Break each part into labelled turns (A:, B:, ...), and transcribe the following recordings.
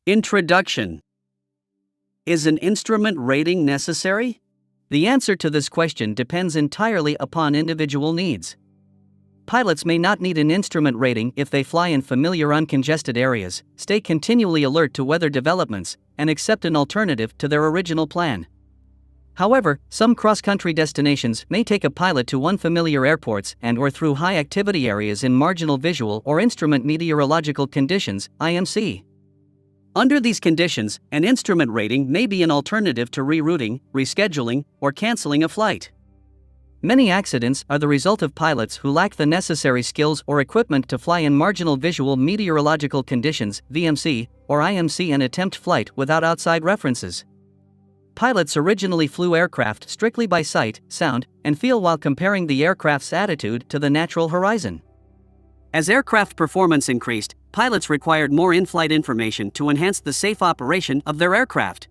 A: Introduction. Is an instrument rating necessary? The answer to this question depends entirely upon individual needs. Pilots may not need an instrument rating if they fly in familiar uncongested areas, stay continually alert to weather developments, and accept an alternative to their original plan. However, some cross-country destinations may take a pilot to unfamiliar airports and/or through high-activity areas in marginal visual or instrument meteorological conditions, IMC. Under these conditions, an instrument rating may be an alternative to rerouting, rescheduling, or canceling a flight. Many accidents are the result of pilots who lack the necessary skills or equipment to fly in marginal visual meteorological conditions, VMC, or IMC, and attempt flight without outside references. Pilots originally flew aircraft strictly by sight, sound, and feel while comparing the aircraft's attitude to the natural horizon. As aircraft performance increased, pilots required more in-flight information to enhance the safe operation of their aircraft.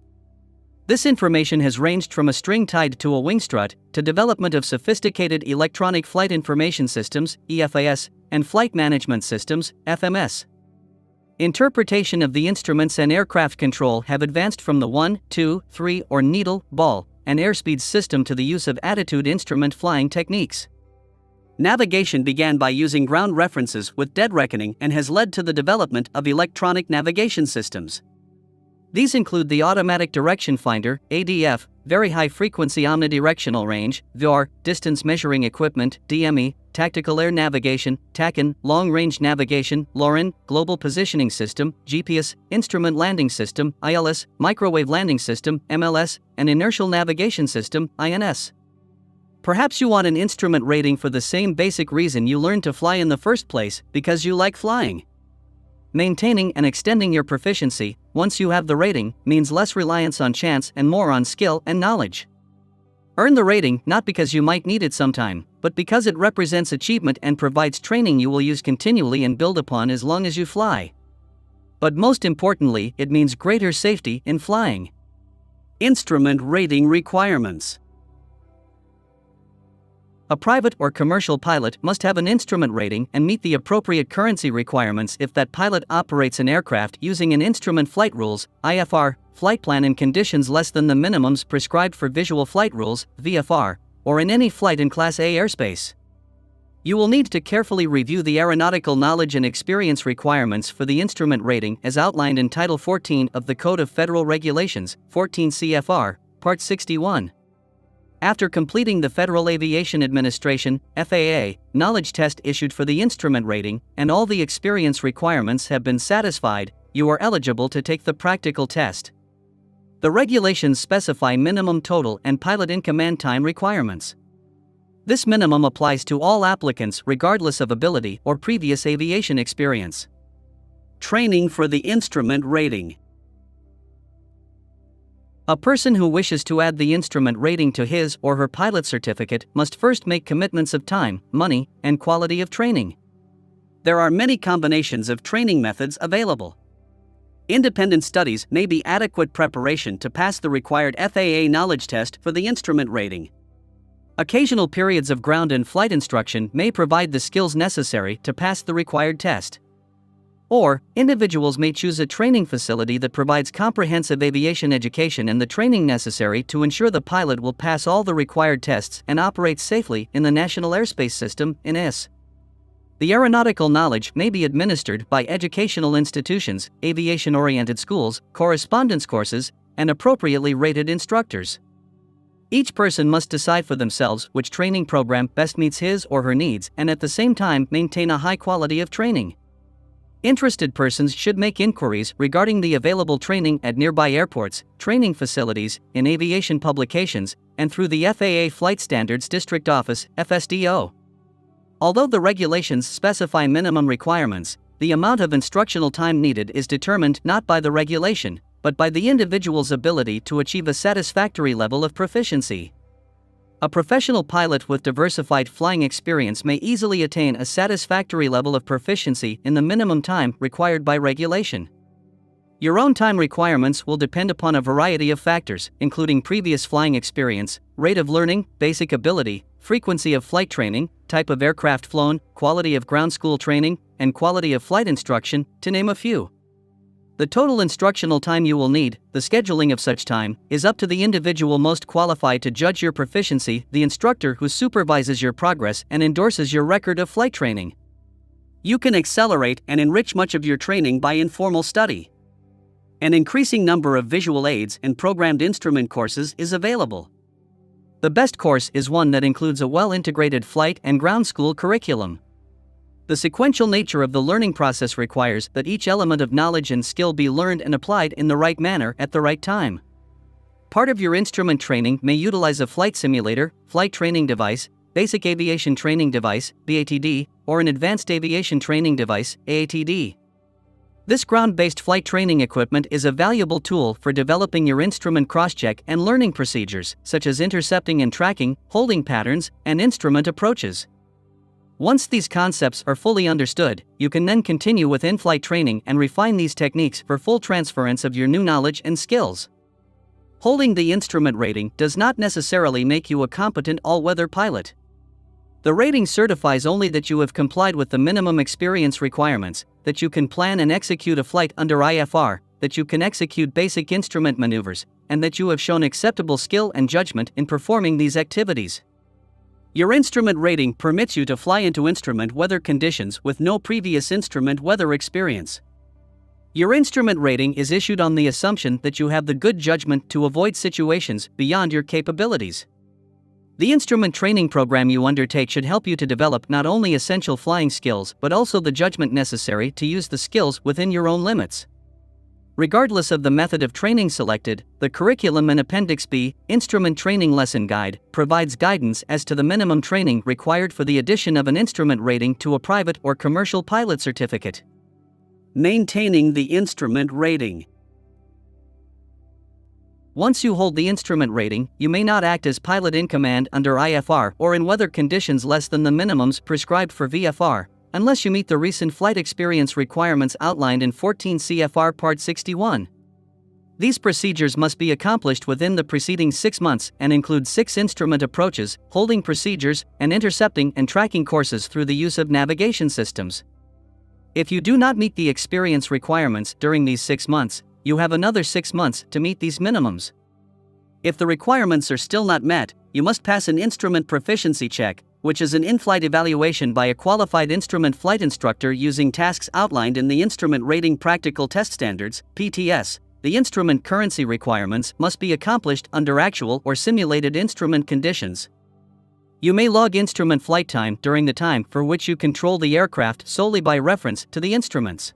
A: This information has ranged from a string tied to a wing strut to development of sophisticated electronic flight information systems, EFAS, and flight management systems, FMS. Interpretation of the instruments and aircraft control have advanced from the 1, 2, 3, or needle, ball, and airspeed system to the use of attitude instrument flying techniques. Navigation began by using ground references with dead reckoning and has led to the development of electronic navigation systems. These include the Automatic Direction Finder, ADF, Very High Frequency Omnidirectional Range, VOR, Distance Measuring Equipment, DME, Tactical Air Navigation, TACAN, Long Range Navigation, LORAN, Global Positioning System, GPS, Instrument Landing System, ILS, Microwave Landing System, MLS, and Inertial Navigation System, INS. Perhaps you want an instrument rating for the same basic reason you learned to fly in the first place, because you like flying. Maintaining and extending your proficiency, once you have the rating, means less reliance on chance and more on skill and knowledge. Earn the rating not because you might need it sometime, but because it represents achievement and provides training you will use continually and build upon as long as you fly. But most importantly, it means greater safety in flying. Instrument rating requirements. A private or commercial pilot must have an instrument rating and meet the appropriate currency requirements if that pilot operates an aircraft using an Instrument Flight Rules, IFR, flight plan in conditions less than the minimums prescribed for Visual Flight Rules, VFR, or in any flight in Class A airspace. You will need to carefully review the aeronautical knowledge and experience requirements for the instrument rating as outlined in Title 14 of the Code of Federal Regulations, 14 CFR, Part 61. After completing the Federal Aviation Administration, FAA, knowledge test issued for the instrument rating, and all the experience requirements have been satisfied, you are eligible to take the practical test. The regulations specify minimum total and pilot-in-command time requirements. This minimum applies to all applicants regardless of ability or previous aviation experience. Training for the instrument rating. A person who wishes to add the instrument rating to his or her pilot certificate must first make commitments of time, money, and quality of training. There are many combinations of training methods available. Independent studies may be adequate preparation to pass the required FAA knowledge test for the instrument rating. Occasional periods of ground and flight instruction may provide the skills necessary to pass the required test. Or, individuals may choose a training facility that provides comprehensive aviation education and the training necessary to ensure the pilot will pass all the required tests and operate safely in the National Airspace System, NAIS. The aeronautical knowledge may be administered by educational institutions, aviation-oriented schools, correspondence courses, and appropriately rated instructors. Each person must decide for themselves which training program best meets his or her needs and at the same time maintain a high quality of training. Interested persons should make inquiries regarding the available training at nearby airports, training facilities, in aviation publications, and through the FAA Flight Standards District Office, FSDO. Although the regulations specify minimum requirements, the amount of instructional time needed is determined not by the regulation, but by the individual's ability to achieve a satisfactory level of proficiency. A professional pilot with diversified flying experience may easily attain a satisfactory level of proficiency in the minimum time required by regulation. Your own time requirements will depend upon a variety of factors, including previous flying experience, rate of learning, basic ability, frequency of flight training, type of aircraft flown, quality of ground school training, and quality of flight instruction, to name a few. The total instructional time you will need, the scheduling of such time, is up to the individual most qualified to judge your proficiency, the instructor who supervises your progress and endorses your record of flight training. You can accelerate and enrich much of your training by informal study. An increasing number of visual aids and programmed instrument courses is available. The best course is one that includes a well-integrated flight and ground school curriculum. The sequential nature of the learning process requires that each element of knowledge and skill be learned and applied in the right manner at the right time. Part of your instrument training may utilize a flight simulator, flight training device, basic aviation training device, BATD, or an advanced aviation training device, AATD. This ground-based flight training equipment is a valuable tool for developing your instrument cross-check and learning procedures, such as intercepting and tracking, holding patterns, and instrument approaches. Once these concepts are fully understood, you can then continue with in-flight training and refine these techniques for full transference of your new knowledge and skills. Holding the instrument rating does not necessarily make you a competent all-weather pilot. The rating certifies only that you have complied with the minimum experience requirements, that you can plan and execute a flight under IFR, that you can execute basic instrument maneuvers, and that you have shown acceptable skill and judgment in performing these activities. Your instrument rating permits you to fly into instrument weather conditions with no previous instrument weather experience. Your instrument rating is issued on the assumption that you have the good judgment to avoid situations beyond your capabilities. The instrument training program you undertake should help you to develop not only essential flying skills but also the judgment necessary to use the skills within your own limits. Regardless of the method of training selected, the curriculum in Appendix B, Instrument Training Lesson Guide, provides guidance as to the minimum training required for the addition of an instrument rating to a private or commercial pilot certificate. Maintaining the instrument rating. Once you hold the instrument rating, you may not act as pilot in command under IFR or in weather conditions less than the minimums prescribed for VFR, unless you meet the recent flight experience requirements outlined in 14 CFR Part 61. These procedures must be accomplished within the preceding 6 months and include 6 instrument approaches, holding procedures, and intercepting and tracking courses through the use of navigation systems. If you do not meet the experience requirements during these 6 months, you have another 6 months to meet these minimums. If the requirements are still not met, you must pass an instrument proficiency check, which is an in-flight evaluation by a qualified instrument flight instructor using tasks outlined in the Instrument Rating Practical Test Standards, PTS. The instrument currency requirements must be accomplished under actual or simulated instrument conditions. You may log instrument flight time during the time for which you control the aircraft solely by reference to the instruments.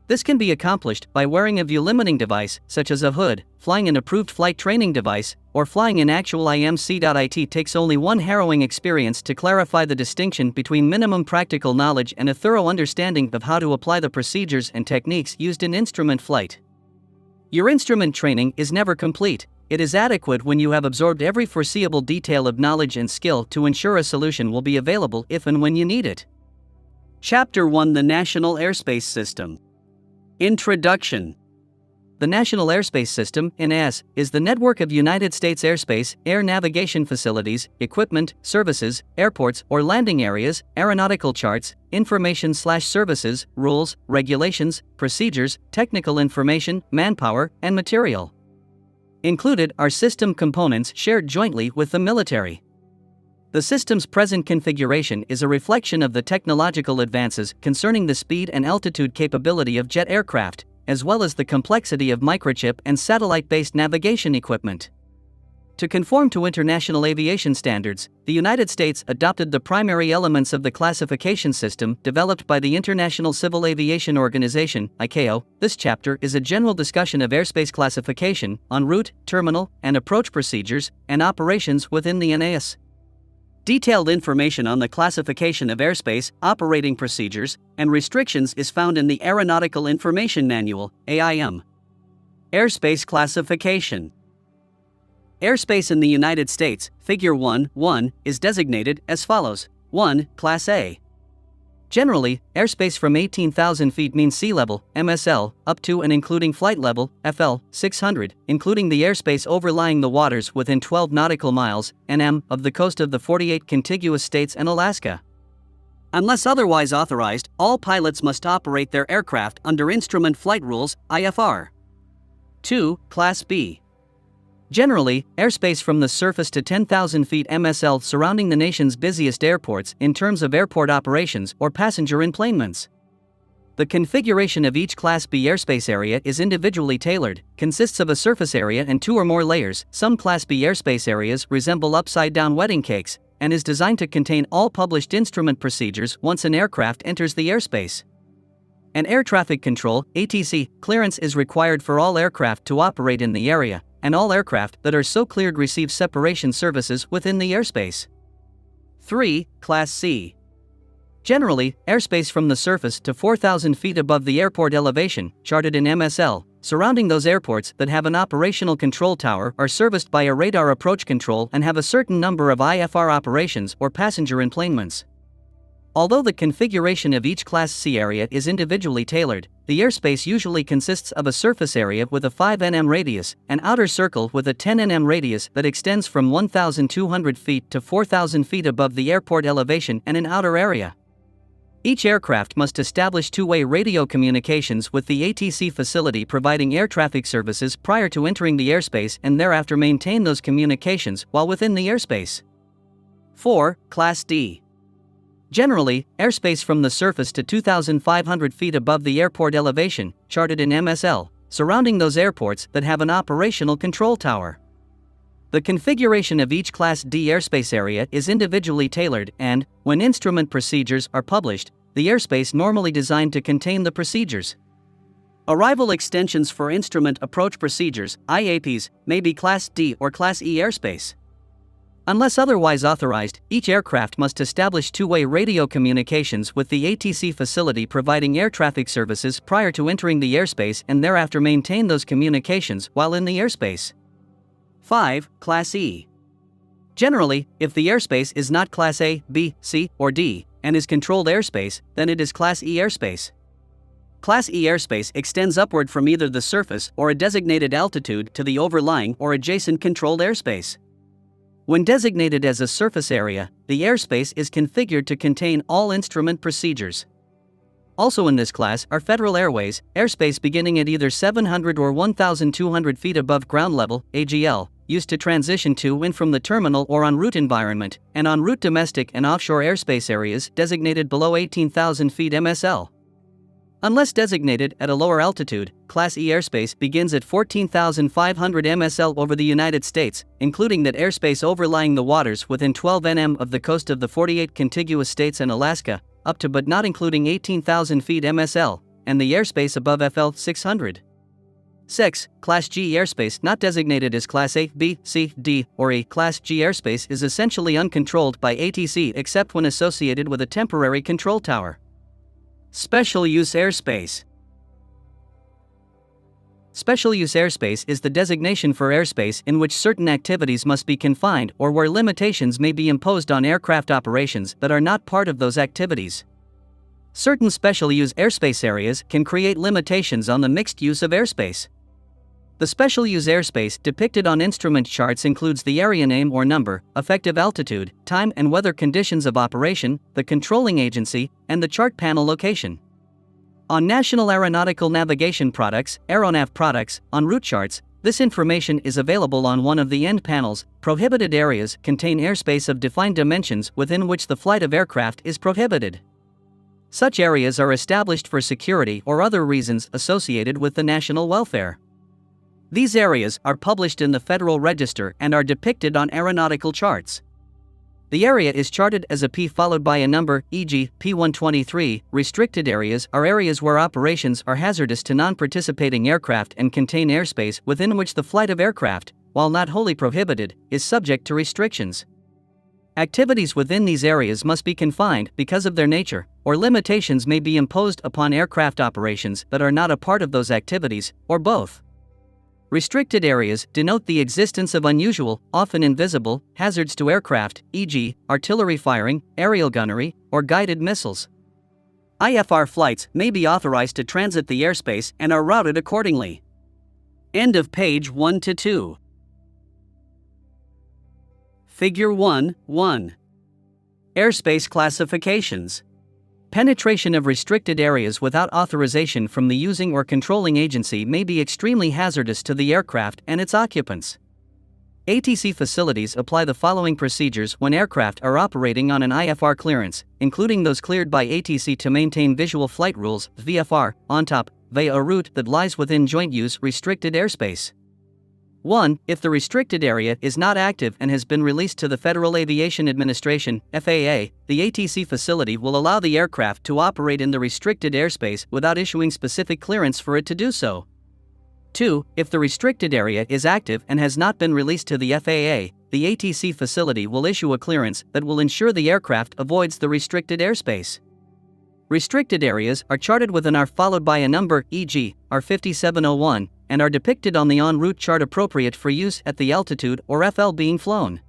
A: This can be accomplished by wearing a view-limiting device, such as a hood, flying an approved flight training device, or flying in actual IMC. It takes only one harrowing experience to clarify the distinction between minimum practical knowledge and a thorough understanding of how to apply the procedures and techniques used in instrument flight. Your instrument training is never complete. It is adequate when you have absorbed every foreseeable detail of knowledge and skill to ensure a solution will be available if and when you need it. Chapter 1: The National Airspace System. Introduction. The National Airspace System, NAS, is the network of United States airspace, air navigation facilities, equipment, services, airports or landing areas, aeronautical charts, information/services, rules, regulations, procedures, technical information, manpower, and material. Included are system components shared jointly with the military. The system's present configuration is a reflection of the technological advances concerning the speed and altitude capability of jet aircraft, as well as the complexity of microchip and satellite-based navigation equipment. To conform to international aviation standards, the United States adopted the primary elements of the classification system developed by the International Civil Aviation Organization, ICAO. This chapter is a general discussion of airspace classification, en route, terminal, and approach procedures, and operations within the NAS. Detailed information on the classification of airspace, operating procedures, and restrictions is found in the Aeronautical Information Manual, AIM. Airspace Classification. Airspace in the United States, Figure 1.1, is designated as follows. 1. Class A. Generally, airspace from 18,000 feet mean sea level, MSL, up to and including flight level, FL, 600, including the airspace overlying the waters within 12 nautical miles, NM, of the coast of the 48 contiguous states and Alaska. Unless otherwise authorized, all pilots must operate their aircraft under Instrument Flight Rules, IFR. 2. Class B. Generally, airspace from the surface to 10,000 feet MSL surrounding the nation's busiest airports in terms of airport operations or passenger enplanements. The configuration of each Class B airspace area is individually tailored, consists of a surface area and 2 or more layers. Some Class B airspace areas resemble upside-down wedding cakes, and is designed to contain all published instrument procedures once an aircraft enters the airspace. An air traffic control (ATC) clearance is required for all aircraft to operate in the area, and all aircraft that are so cleared receive separation services within the airspace. 3. Class C. Generally, airspace from the surface to 4,000 feet above the airport elevation, charted in MSL, surrounding those airports that have an operational control tower are serviced by a radar approach control and have a certain number of IFR operations or passenger enplanements. Although the configuration of each Class C area is individually tailored, the airspace usually consists of a surface area with a 5 nm radius, an outer circle with a 10 nm radius that extends from 1,200 feet to 4,000 feet above the airport elevation, and an outer area. Each aircraft must establish two-way radio communications with the ATC facility providing air traffic services prior to entering the airspace and thereafter maintain those communications while within the airspace. 4. Class D. Generally, airspace from the surface to 2,500 feet above the airport elevation, charted in MSL, surrounding those airports that have an operational control tower. The configuration of each Class D airspace area is individually tailored and, when instrument procedures are published, the airspace normally designed to contain the procedures. Arrival extensions for instrument approach procedures, IAPs, may be Class D or Class E airspace. Unless otherwise authorized, each aircraft must establish two-way radio communications with the ATC facility providing air traffic services prior to entering the airspace and thereafter maintain those communications while in the airspace. 5. Class E. Generally, if the airspace is not Class A, B, C, or D, and is controlled airspace, then it is Class E airspace. Class E airspace extends upward from either the surface or a designated altitude to the overlying or adjacent controlled airspace. When designated as a surface area, the airspace is configured to contain all instrument procedures. Also in this class are Federal Airways, airspace beginning at either 700 or 1,200 feet above ground level, AGL, used to transition to and from the terminal or en route environment, and en route domestic and offshore airspace areas designated below 18,000 feet MSL. Unless designated at a lower altitude, Class E airspace begins at 14,500 MSL over the United States, including that airspace overlying the waters within 12 nm of the coast of the 48 contiguous states and Alaska, up to but not including 18,000 feet MSL, and the airspace above FL 600. 6. Class G airspace not designated as Class A, B, C, D, or E. Class G airspace is essentially uncontrolled by ATC except when associated with a temporary control tower. Special Use Airspace. Special Use Airspace is the designation for airspace in which certain activities must be confined or where limitations may be imposed on aircraft operations that are not part of those activities. Certain Special Use Airspace areas can create limitations on the mixed use of airspace. The Special Use Airspace depicted on instrument charts includes the area name or number, effective altitude, time and weather conditions of operation, the controlling agency, and the chart panel location. On National Aeronautical Navigation Products, Aeronav products, en route charts, this information is available on one of the end panels. Prohibited areas contain airspace of defined dimensions within which the flight of aircraft is prohibited. Such areas are established for security or other reasons associated with the national welfare. These areas are published in the Federal Register and are depicted on aeronautical charts. The area is charted as a P followed by a number, e.g., P123. Restricted areas are areas where operations are hazardous to non-participating aircraft and contain airspace within which the flight of aircraft, while not wholly prohibited, is subject to restrictions. Activities within these areas must be confined because of their nature, or limitations may be imposed upon aircraft operations that are not a part of those activities, or both. Restricted areas denote the existence of unusual, often invisible, hazards to aircraft, e.g., artillery firing, aerial gunnery, or guided missiles. IFR flights may be authorized to transit the airspace and are routed accordingly. End of page 1-2. Figure 1.1. Airspace classifications. Penetration of restricted areas without authorization from the using or controlling agency may be extremely hazardous to the aircraft and its occupants. ATC facilities apply the following procedures when aircraft are operating on an IFR clearance, including those cleared by ATC to maintain visual flight rules, VFR, on top, via a route that lies within joint use restricted airspace. 1. If the restricted area is not active and has been released to the Federal Aviation Administration, FAA, the ATC facility will allow the aircraft to operate in the restricted airspace without issuing specific clearance for it to do so. 2. If the restricted area is active and has not been released to the FAA, the ATC facility will issue a clearance that will ensure the aircraft avoids the restricted airspace. Restricted areas are charted with an R followed by a number, e.g., R5701, and are depicted on the en route chart appropriate for use at the altitude or FL being flown.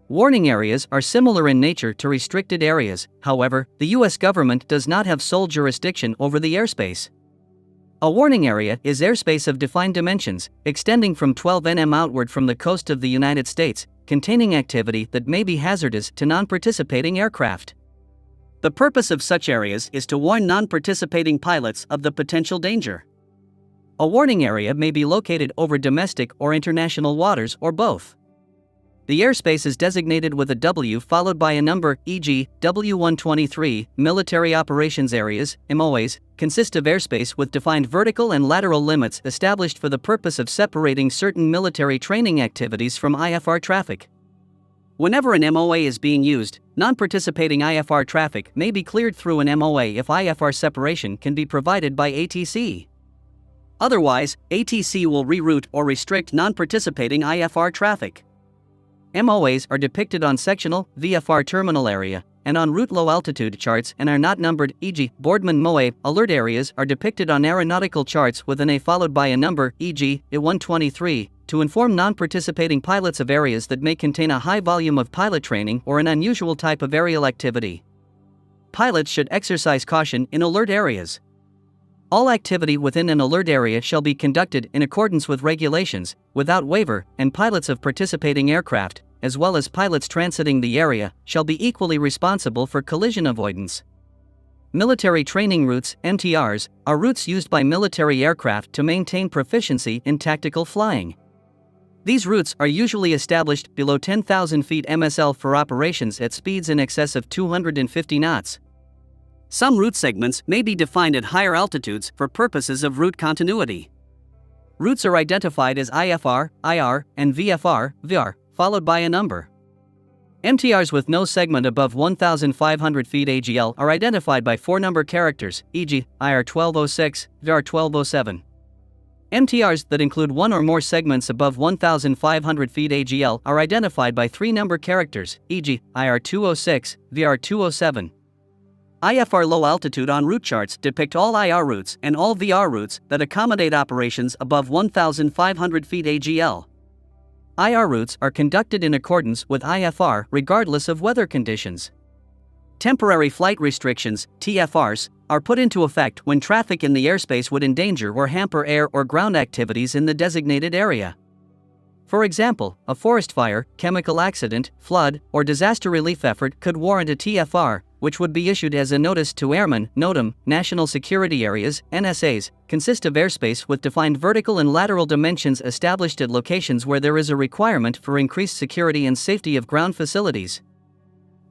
A: Warning areas are similar in nature to restricted areas, however, the U.S. government does not have sole jurisdiction over the airspace. A warning area is airspace of defined dimensions, extending from 12 nm outward from the coast of the United States, containing activity that may be hazardous to non-participating aircraft. The purpose of such areas is to warn non-participating pilots of the potential danger. A warning area may be located over domestic or international waters or both. The airspace is designated with a W followed by a number, e.g., W123. Military operations areas, MOAs, consist of airspace with defined vertical and lateral limits established for the purpose of separating certain military training activities from IFR traffic. Whenever an MOA is being used, non-participating IFR traffic may be cleared through an MOA if IFR separation can be provided by ATC. Otherwise, ATC will reroute or restrict non-participating IFR traffic. MOAs are depicted on sectional, VFR terminal area, and on route low altitude charts and are not numbered, e.g., Boardman MOA. Alert areas are depicted on aeronautical charts with an A followed by a number, e.g., I123, to inform non-participating pilots of areas that may contain a high volume of pilot training or an unusual type of aerial activity. Pilots should exercise caution in alert areas. All activity within an alert area shall be conducted in accordance with regulations, without waiver, and pilots of participating aircraft, as well as pilots transiting the area, shall be equally responsible for collision avoidance. Military training routes, MTRs, are routes used by military aircraft to maintain proficiency in tactical flying. These routes are usually established below 10,000 feet MSL for operations at speeds in excess of 250 knots. Some route segments may be defined at higher altitudes for purposes of route continuity. Routes are identified as IFR, IR, and VFR, VR, followed by a number. MTRs with no segment above 1,500 feet AGL are identified by 4-number characters, e.g., IR 1206, VR 1207. MTRs that include one or more segments above 1,500 feet AGL are identified by 3-number characters, e.g., IR 206, VR 207. IFR low-altitude en route charts depict all IR routes and all VR routes that accommodate operations above 1,500 feet AGL. IR routes are conducted in accordance with IFR regardless of weather conditions. Temporary flight restrictions, TFRs, are put into effect when traffic in the airspace would endanger or hamper air or ground activities in the designated area. For example, a forest fire, chemical accident, flood, or disaster relief effort could warrant a TFR, which would be issued as a notice to airmen. NOTAM, National Security Areas, NSAs, consist of airspace with defined vertical and lateral dimensions established at locations where there is a requirement for increased security and safety of ground facilities.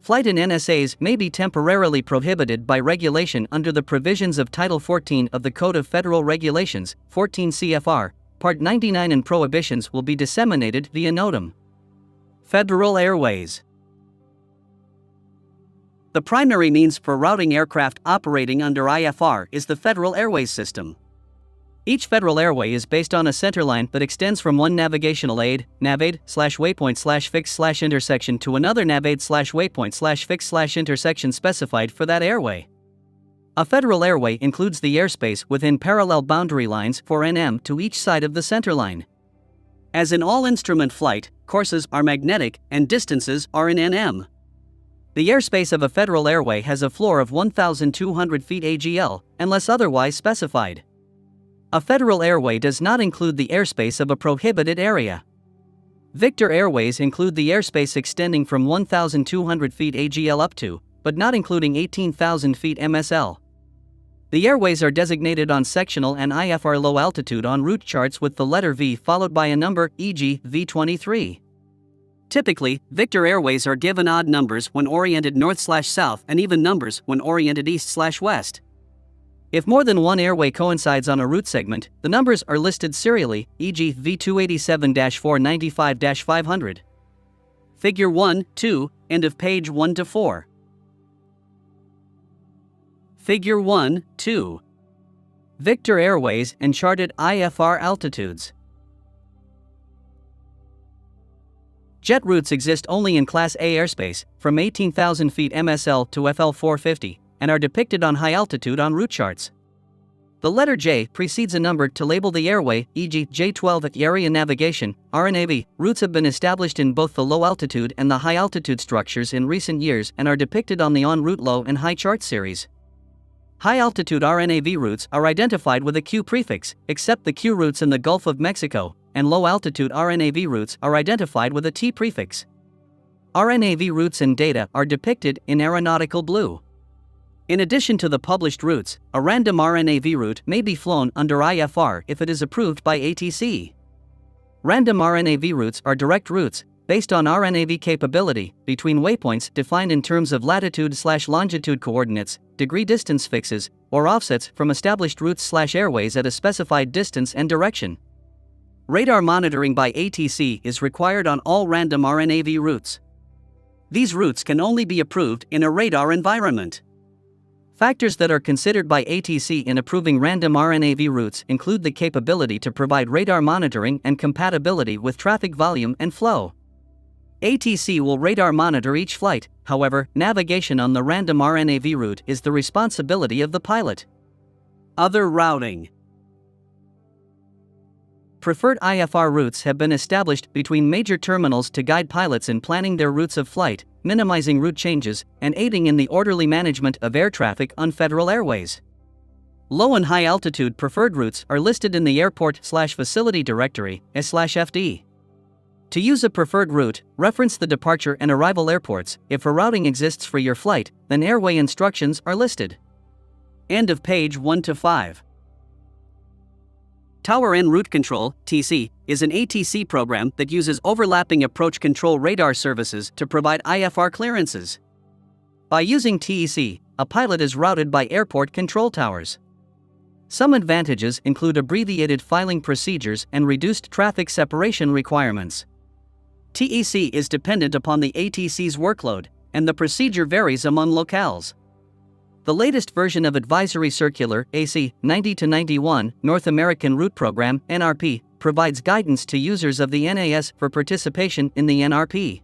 A: Flight in NSAs may be temporarily prohibited by regulation under the provisions of Title 14 of the Code of Federal Regulations, 14 CFR, Part 99, and prohibitions will be disseminated via NOTAM. Federal Airways. The primary means for routing aircraft operating under IFR is the Federal Airways system. Each federal airway is based on a centerline that extends from one navigational aid, navaid/waypoint/fix/intersection to another navaid/waypoint/fix/intersection specified for that airway. A federal airway includes the airspace within parallel boundary lines for NM to each side of the centerline. As in all instrument flight, courses are magnetic and distances are in NM. The airspace of a federal airway has a floor of 1,200 feet AGL, unless otherwise specified. A federal airway does not include the airspace of a prohibited area. Victor Airways include the airspace extending from 1,200 feet AGL up to but not including 18,000 feet MSL. The airways are designated on sectional and IFR low altitude en route charts with the letter V followed by a number, e.g., V23. Typically, Victor airways are given odd numbers when oriented north/south and even numbers when oriented east/west. If more than one airway coincides on a route segment, the numbers are listed serially, e.g. V287-495-500. Figure 1, 2, end of page 1-4. Figure 1, 2. Victor Airways and charted IFR altitudes. Jet routes exist only in Class A airspace, from 18,000 feet MSL to FL 450, and are depicted on high altitude en route charts. The letter J precedes a number to label the airway, e.g. J12 at area navigation, RNAV. Routes have been established in both the low altitude and the high altitude structures in recent years and are depicted on the en route low and high chart series. High altitude RNAV routes are identified with a Q prefix, except the Q routes in the Gulf of Mexico, and low altitude RNAV routes are identified with a T prefix. RNAV routes and data are depicted in aeronautical blue. In addition to the published routes, a random RNAV route may be flown under IFR if it is approved by ATC. Random RNAV routes are direct routes, based on RNAV capability, between waypoints defined in terms of latitude/longitude coordinates, degree distance fixes, or offsets from established routes/airways at a specified distance and direction. Radar monitoring by ATC is required on all random RNAV routes. These routes can only be approved in a radar environment. Factors that are considered by ATC in approving random RNAV routes include the capability to provide radar monitoring and compatibility with traffic volume and flow. ATC will radar monitor each flight, however, navigation on the random RNAV route is the responsibility of the pilot. Other routing. Preferred IFR routes have been established between major terminals to guide pilots in planning their routes of flight, minimizing route changes, and aiding in the orderly management of air traffic on federal airways. Low and high altitude preferred routes are listed in the Airport/Facility Directory, S/FD. To use a preferred route, reference the departure and arrival airports. If a routing exists for your flight, then airway instructions are listed. End of page 1-5. Tower En Route Control, TC, is an ATC program that uses overlapping approach control radar services to provide IFR clearances. By using TEC, a pilot is routed by airport control towers. Some advantages include abbreviated filing procedures and reduced traffic separation requirements. TEC is dependent upon the ATC's workload, and the procedure varies among locales. The latest version of Advisory Circular AC 90-91 North American Route Program (NRP) provides guidance to users of the NAS for participation in the NRP.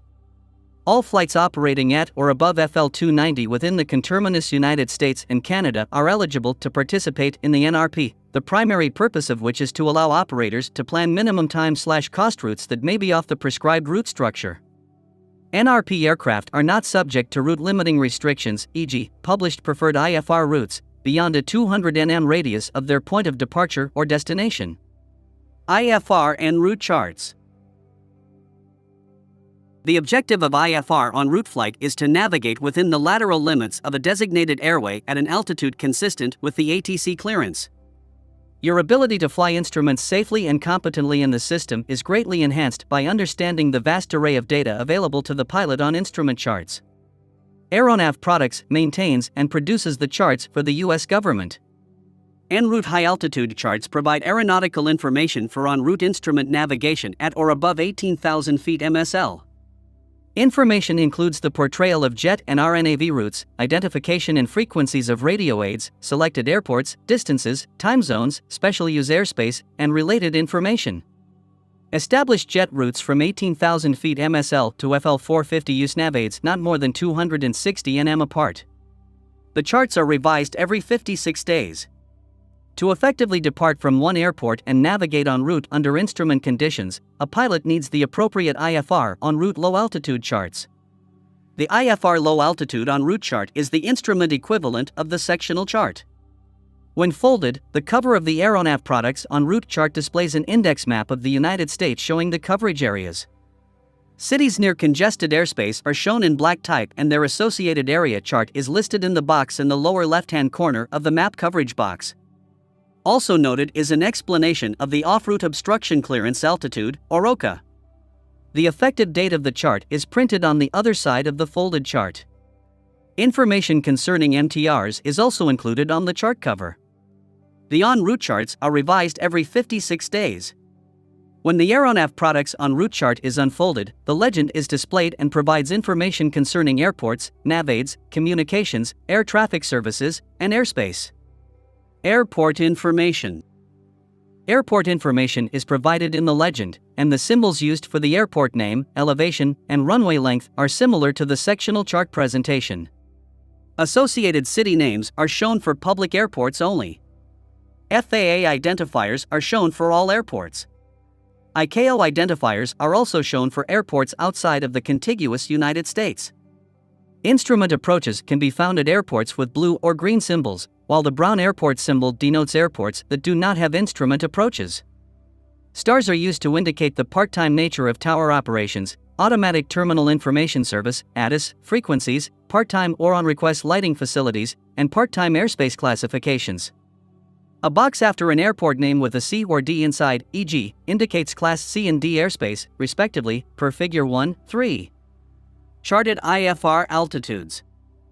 A: All flights operating at or above FL 290 within the conterminous United States and Canada are eligible to participate in the NRP, the primary purpose of which is to allow operators to plan minimum time/cost routes that may be off the prescribed route structure. NRP aircraft are not subject to route-limiting restrictions, e.g., published preferred IFR routes, beyond a 200 nm radius of their point of departure or destination. IFR En Route Charts. The objective of IFR en route flight is to navigate within the lateral limits of a designated airway at an altitude consistent with the ATC clearance. Your ability to fly instruments safely and competently in the system is greatly enhanced by understanding the vast array of data available to the pilot on instrument charts. Aeronav Products maintains and produces the charts for the U.S. government. En route high-altitude charts provide aeronautical information for en route instrument navigation at or above 18,000 feet MSL. Information includes the portrayal of jet and RNAV routes, identification and frequencies of radio aids, selected airports, distances, time zones, special use airspace, and related information. Established jet routes from 18,000 feet MSL to FL 450 use nav aids not more than 260 nm apart. The charts are revised every 56 days. To effectively depart from one airport and navigate en route under instrument conditions, a pilot needs the appropriate IFR en route low-altitude charts. The IFR low-altitude en route chart is the instrument equivalent of the sectional chart. When folded, the cover of the Aeronav Products en route chart displays an index map of the United States showing the coverage areas. Cities near congested airspace are shown in black type and their associated area chart is listed in the box in the lower left-hand corner of the map coverage box. Also noted is an explanation of the off-route obstruction clearance altitude, or OCA. The effective date of the chart is printed on the other side of the folded chart. Information concerning MTRs is also included on the chart cover. The en route charts are revised every 56 days. When the Aeronav Products en route chart is unfolded, the legend is displayed and provides information concerning airports, navaids, communications, air traffic services, and airspace. Airport information. Airport information is provided in the legend, and the symbols used for the airport name, elevation, and runway length are similar to the sectional chart presentation. Associated city names are shown for public airports only. FAA identifiers are shown for all airports. ICAO identifiers are also shown for airports outside of the contiguous United States. Instrument approaches can be found at airports with blue or green symbols, while the brown airport symbol denotes airports that do not have instrument approaches. Stars are used to indicate the part-time nature of tower operations, automatic terminal information service, ATIS, frequencies, part-time or on-request lighting facilities, and part-time airspace classifications. A box after an airport name with a C or D inside, e.g., indicates Class C and D airspace, respectively, per Figure 1.3. Charted IFR altitudes.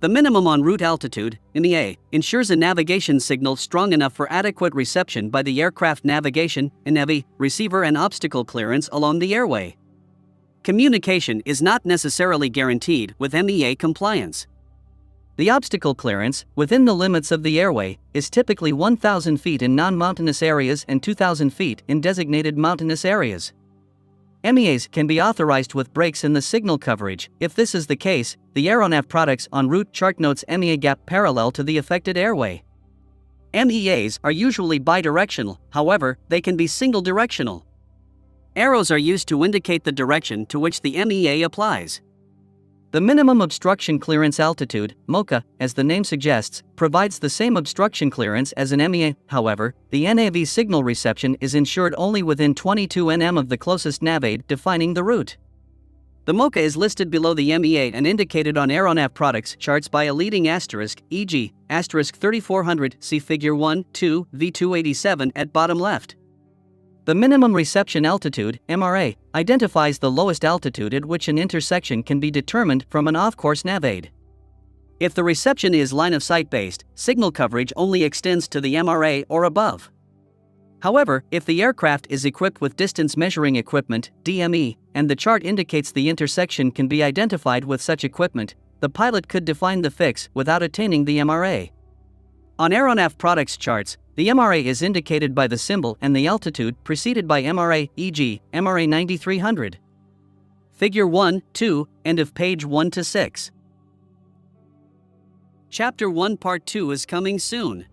A: The minimum en route altitude, MEA, ensures a navigation signal strong enough for adequate reception by the aircraft navigation, NAVI, receiver and obstacle clearance along the airway. Communication is not necessarily guaranteed with MEA compliance. The obstacle clearance, within the limits of the airway, is typically 1,000 feet in non-mountainous areas and 2,000 feet in designated mountainous areas. MEAs can be authorized with breaks in the signal coverage. If this is the case, the Aeronav Products en route chart notes MEA gap parallel to the affected airway. MEAs are usually bidirectional, however, they can be single-directional. Arrows are used to indicate the direction to which the MEA applies. The minimum obstruction clearance altitude, MOCA, as the name suggests, provides the same obstruction clearance as an MEA. However, the NAV signal reception is ensured only within 22 nm of the closest navaid defining the route. The MOCA is listed below the MEA and indicated on Aeronav Products charts by a leading asterisk, e.g., asterisk 3400, see Figure 1.2, V287 at bottom left. The minimum reception altitude, MRA, identifies the lowest altitude at which an intersection can be determined from an off-course navaid. If the reception is line-of-sight based, signal coverage only extends to the MRA or above. However, if the aircraft is equipped with distance measuring equipment, DME, and the chart indicates the intersection can be identified with such equipment, the pilot could define the fix without attaining the MRA. On Aeronav Products charts, the MRA is indicated by the symbol and the altitude preceded by MRA, e.g., MRA 9300. Figure 1.2, end of page 1-6. Chapter 1 Part 2 is coming soon.